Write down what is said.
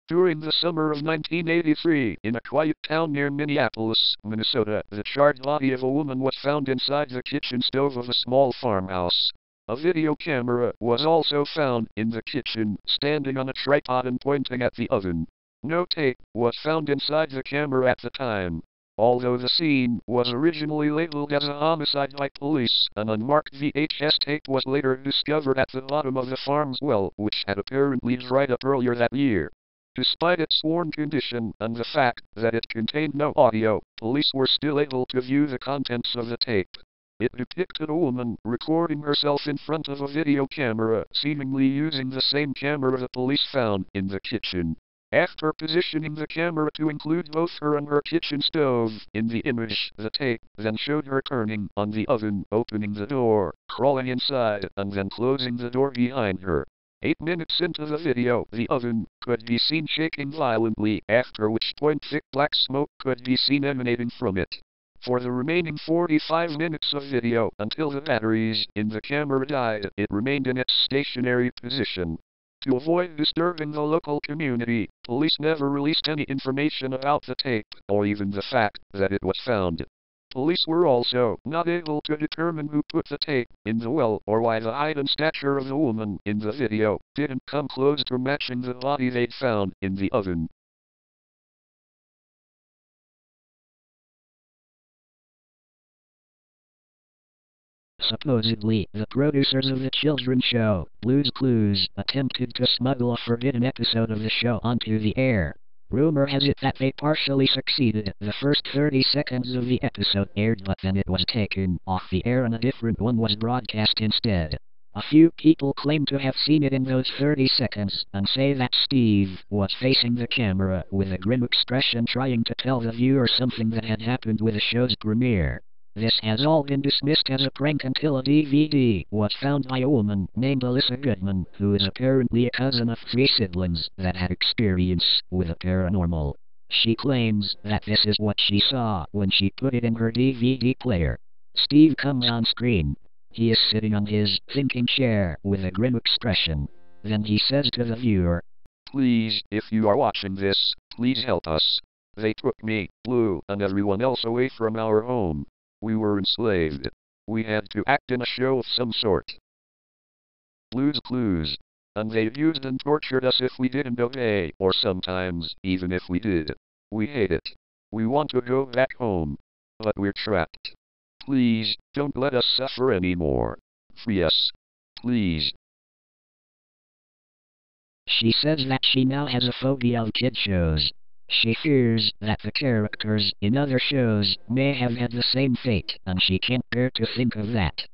During the summer of 1983, in a quiet town near Minneapolis, Minnesota, the charred body of a woman was found inside the kitchen stove of a small farmhouse. A video camera was also found in the kitchen, standing on a tripod and pointing at the oven. No tape was found inside the camera at the time. Although the scene was originally labeled as a homicide by police, an unmarked VHS tape was later discovered at the bottom of the farm's well, which had apparently dried up earlier that year. Despite its worn condition and the fact that it contained no audio, police were still able to view the contents of the tape. It depicted a woman recording herself in front of a video camera, seemingly using the same camera the police found in the kitchen. After positioning the camera to include both her and her kitchen stove in the image, the tape then showed her turning on the oven, opening the door, crawling inside, and then closing the door behind her. 8 minutes into the video, the oven could be seen shaking violently, after which point thick black smoke could be seen emanating from it. For the remaining 45 minutes of video, until the batteries in the camera died, it remained in its stationary position. To avoid disturbing the local community, police never released any information about the tape, or even the fact that it was found. Police were also not able to determine who put the tape in the well, or why the height and stature of the woman in the video didn't come close to matching the body they'd found in the oven. Supposedly, the producers of the children's show, Blue's Clues, attempted to smuggle a forbidden episode of the show onto the air. Rumor has it that they partially succeeded. The first 30 seconds of the episode aired, but then it was taken off the air and a different one was broadcast instead. A few people claim to have seen it in those 30 seconds, and say that Steve was facing the camera with a grim expression trying to tell the viewer something that had happened with the show's premiere. This has all been dismissed as a prank until a DVD was found by a woman named Alyssa Goodman, who is apparently a cousin of 3 siblings that had experience with the paranormal. She claims that this is what she saw when she put it in her DVD player. Steve comes on screen. He is sitting on his thinking chair with a grim expression. Then he says to the viewer, "Please, if you are watching this, please help us. They took me, Blue, and everyone else away from our home. We were enslaved. We had to act in a show of some sort. Blue's Clues. And they abused and tortured us if we didn't obey, or sometimes, even if we did. We hate it. We want to go back home. But we're trapped. Please, don't let us suffer anymore. Free us. Please." She says that she now has a phobia of kid shows. She fears that the characters in other shows may have had the same fate, and she can't bear to think of that.